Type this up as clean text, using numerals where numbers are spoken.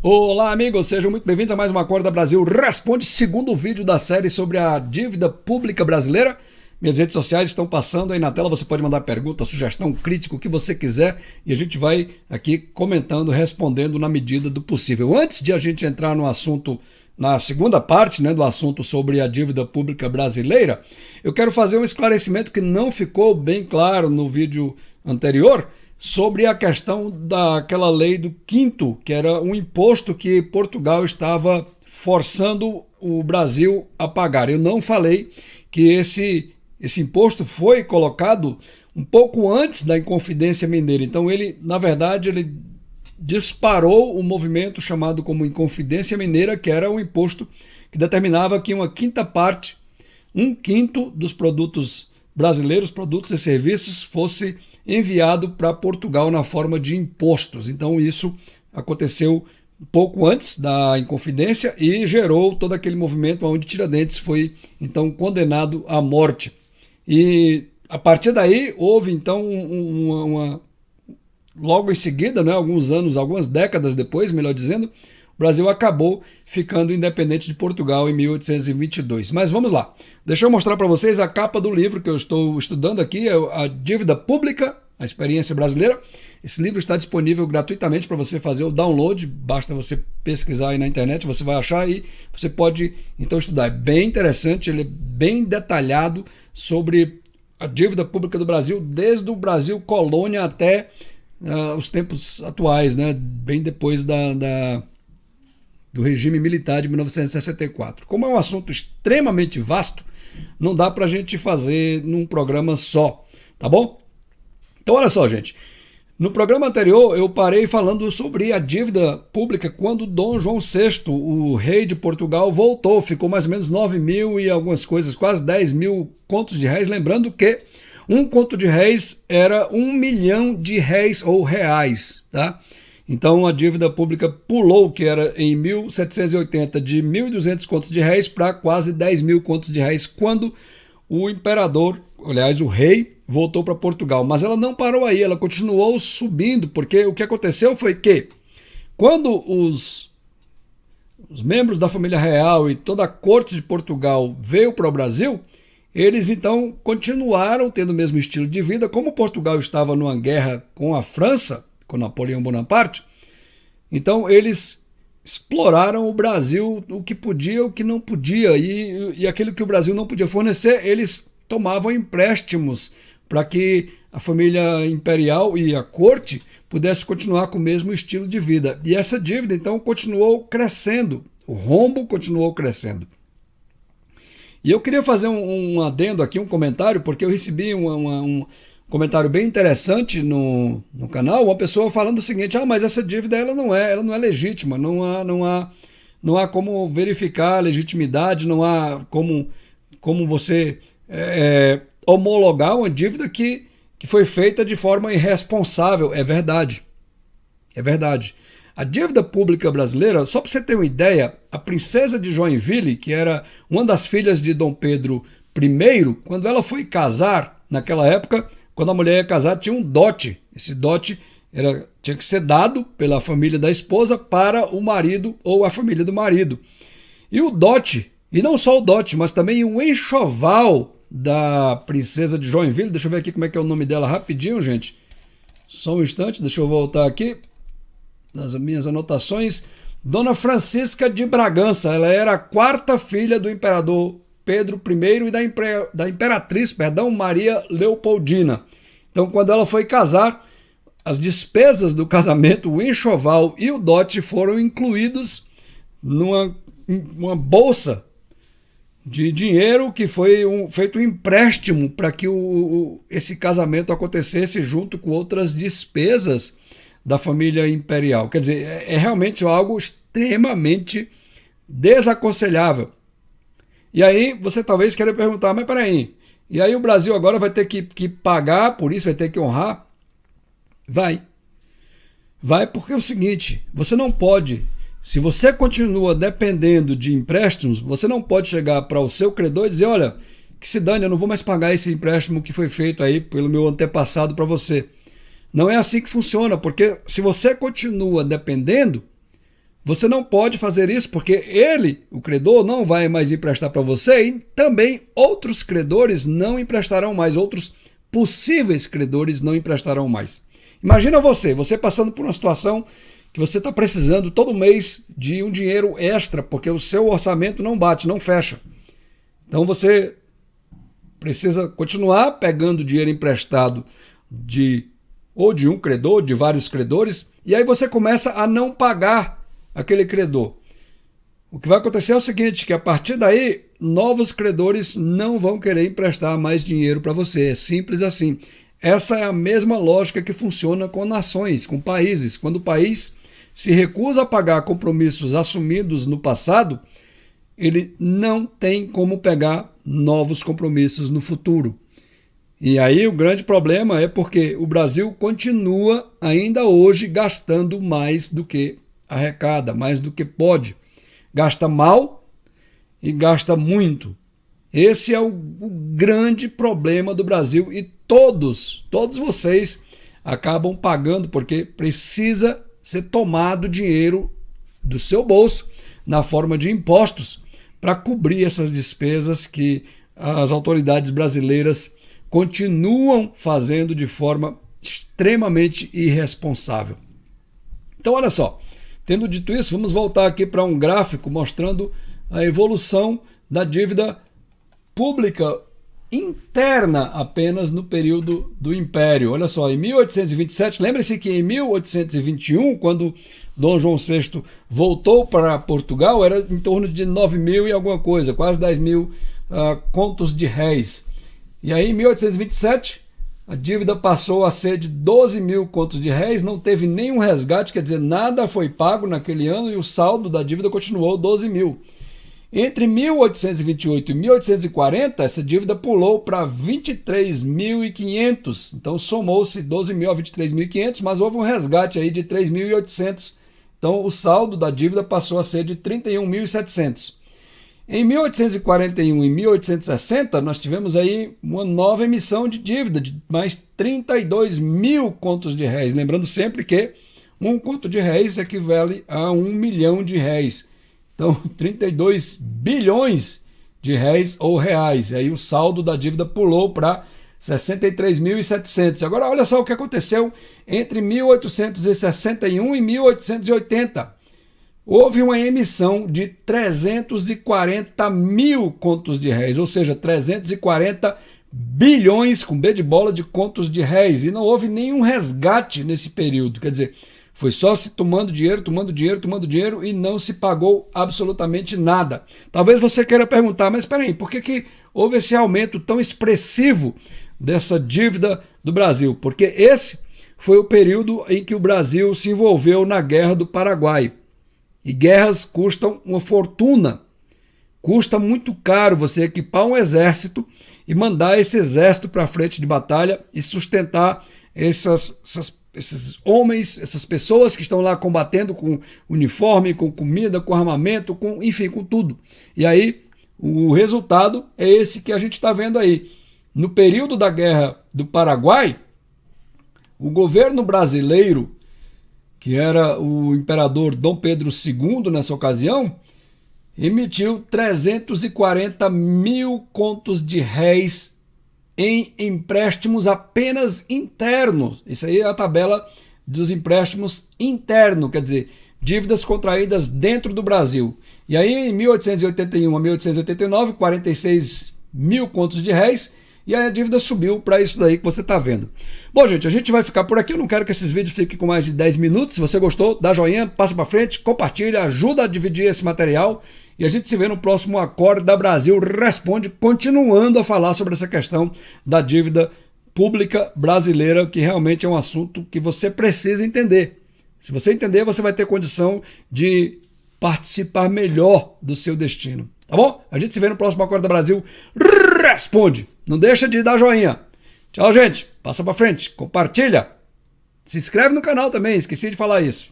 Olá, amigos, sejam muito bem-vindos a mais uma Acorda Brasil Responde, segundo vídeo da série sobre a dívida pública brasileira. Minhas redes sociais estão passando aí na tela, você pode mandar pergunta, sugestão, crítica, o que você quiser e a gente vai aqui comentando, respondendo na medida do possível. Antes de a gente entrar no assunto, na segunda parte, do assunto sobre a dívida pública brasileira, eu quero fazer um esclarecimento que não ficou bem claro no vídeo anterior, sobre a questão daquela lei do quinto, que era um imposto que Portugal estava forçando o Brasil a pagar. Eu não falei que esse imposto foi colocado um pouco antes da Inconfidência Mineira. Então ele, na verdade, ele disparou o movimento chamado como Inconfidência Mineira, que era um imposto que determinava que uma quinta parte, um quinto dos produtos brasileiros, produtos e serviços, fosse enviado para Portugal na forma de impostos. Então isso aconteceu um pouco antes da Inconfidência e gerou todo aquele movimento onde Tiradentes foi então condenado à morte. E a partir daí houve então logo em seguida, alguns anos, algumas décadas depois, melhor dizendo, o Brasil acabou ficando independente de Portugal em 1822. Mas vamos lá. Deixa eu mostrar para vocês a capa do livro que eu estou estudando aqui, é A Dívida Pública, a Experiência Brasileira. Esse livro está disponível gratuitamente para você fazer o download, basta você pesquisar aí na internet, você vai achar e você pode então estudar. É bem interessante, ele é bem detalhado sobre a dívida pública do Brasil, desde o Brasil colônia até os tempos atuais, bem depois do regime militar de 1964. Como é um assunto extremamente vasto, não dá para a gente fazer num programa só, tá bom? Então olha só, gente, no programa anterior eu parei falando sobre a dívida pública quando Dom João VI, o rei de Portugal, voltou, ficou mais ou menos 9 mil e algumas coisas, quase 10 mil contos de réis, lembrando que um conto de réis era 1 milhão de réis ou reais, tá? Então a dívida pública pulou, que era em 1780 de 1.200 contos de réis para quase 10 mil contos de réis, quando o imperador, aliás o rei, voltou para Portugal. Mas ela não parou aí, ela continuou subindo, porque o que aconteceu foi que quando os membros da família real e toda a corte de Portugal veio para o Brasil, eles então continuaram tendo o mesmo estilo de vida. Como Portugal estava numa guerra com a França, com Napoleão Bonaparte, então eles exploraram o Brasil, o que podia, o que não podia, e aquilo que o Brasil não podia fornecer, eles tomavam empréstimos para que a família imperial e a corte pudesse continuar com o mesmo estilo de vida. E essa dívida então continuou crescendo, o rombo continuou crescendo. E eu queria fazer um adendo aqui, um comentário, porque eu recebi um comentário bem interessante no canal, uma pessoa falando o seguinte: mas essa dívida ela não é legítima, não há como verificar a legitimidade, não há como você homologar uma dívida que foi feita de forma irresponsável. É verdade, é verdade. A dívida pública brasileira, só para você ter uma ideia, a princesa de Joinville, que era uma das filhas de Dom Pedro I, quando ela foi casar, naquela época, quando a mulher ia casar, tinha um dote. Esse dote tinha que ser dado pela família da esposa para o marido ou a família do marido. E o dote, e não só o dote, mas também o enxoval da princesa de Joinville, deixa eu ver aqui como é que é o nome dela rapidinho, gente. Só um instante, deixa eu voltar aqui nas minhas anotações. Dona Francisca de Bragança, ela era a quarta filha do imperador Pedro I e da imperatriz, Maria Leopoldina. Então, quando ela foi casar, as despesas do casamento, o enxoval e o dote foram incluídos numa bolsa de dinheiro que foi feito um empréstimo para que esse casamento acontecesse junto com outras despesas da família imperial. Quer dizer, é realmente algo extremamente desaconselhável. E aí você talvez queira perguntar, mas peraí, e aí o Brasil agora vai ter que pagar por isso, vai ter que honrar? Vai porque é o seguinte, você não pode, se você continua dependendo de empréstimos, você não pode chegar para o seu credor e dizer: olha, que se dane, eu não vou mais pagar esse empréstimo que foi feito aí pelo meu antepassado para você. Não é assim que funciona, porque se você continua dependendo, Você não pode fazer isso porque ele, o credor, não vai mais emprestar para você e também outros credores não emprestarão mais, outros possíveis credores não emprestarão mais. Imagina você passando por uma situação que você está precisando todo mês de um dinheiro extra porque o seu orçamento não bate, não fecha. Então você precisa continuar pegando dinheiro emprestado ou de um credor, de vários credores, e aí você começa a não pagar aquele credor. O que vai acontecer é o seguinte, que a partir daí, novos credores não vão querer emprestar mais dinheiro para você. É simples assim. Essa é a mesma lógica que funciona com nações, com países. Quando o país se recusa a pagar compromissos assumidos no passado, ele não tem como pegar novos compromissos no futuro. E aí o grande problema é porque o Brasil continua ainda hoje gastando mais do que arrecada, mais do que pode. Gasta mal e gasta muito. Esse é o grande problema do Brasil e todos vocês acabam pagando porque precisa ser tomado dinheiro do seu bolso na forma de impostos para cobrir essas despesas que as autoridades brasileiras continuam fazendo de forma extremamente irresponsável. Então, olha só, tendo dito isso, vamos voltar aqui para um gráfico mostrando a evolução da dívida pública interna apenas no período do Império. Olha só, em 1827, lembre-se que em 1821, quando Dom João VI voltou para Portugal, era em torno de 9 mil e alguma coisa, quase 10 mil contos de réis. E aí, em 1827, a dívida passou a ser de 12 mil contos de réis, não teve nenhum resgate, quer dizer, nada foi pago naquele ano e o saldo da dívida continuou 12 mil. Entre 1828 e 1840, essa dívida pulou para 23.500, então somou-se 12 mil a 23.500, mas houve um resgate aí de 3.800, então o saldo da dívida passou a ser de 31.700. Em 1841 e 1860, nós tivemos aí uma nova emissão de dívida de mais 32 mil contos de réis, lembrando sempre que um conto de réis equivale a 1 milhão de réis. Então, 32 bilhões de réis ou reais. E aí o saldo da dívida pulou para 63.700. Agora, olha só o que aconteceu entre 1861 e 1880. Houve uma emissão de 340 mil contos de réis, ou seja, 340 bilhões, com B de bola, de contos de réis. E não houve nenhum resgate nesse período. Quer dizer, foi só se tomando dinheiro e não se pagou absolutamente nada. Talvez você queira perguntar, mas espera aí, por que houve esse aumento tão expressivo dessa dívida do Brasil? Porque esse foi o período em que o Brasil se envolveu na Guerra do Paraguai. E guerras custam uma fortuna. Custa muito caro você equipar um exército e mandar esse exército para a frente de batalha e sustentar esses homens, essas pessoas que estão lá combatendo com uniforme, com comida, com armamento, enfim, com tudo. E aí o resultado é esse que a gente está vendo aí. No período da Guerra do Paraguai, o governo brasileiro, que era o imperador Dom Pedro II nessa ocasião, emitiu 340 mil contos de réis em empréstimos apenas internos. Isso aí é a tabela dos empréstimos internos, quer dizer, dívidas contraídas dentro do Brasil. E aí, em 1881 a 1889, 46 mil contos de réis, e aí a dívida subiu para isso daí que você está vendo. Bom, gente, a gente vai ficar por aqui. Eu não quero que esses vídeos fiquem com mais de 10 minutos. Se você gostou, dá joinha, passa para frente, compartilha, ajuda a dividir esse material. E a gente se vê no próximo Acorda Brasil Responde, continuando a falar sobre essa questão da dívida pública brasileira, que realmente é um assunto que você precisa entender. Se você entender, você vai ter condição de participar melhor do seu destino. Tá bom? A gente se vê no próximo Acorda Brasil Responde. Não deixa de dar joinha. Tchau, gente. Passa pra frente. Compartilha. Se inscreve no canal também. Esqueci de falar isso.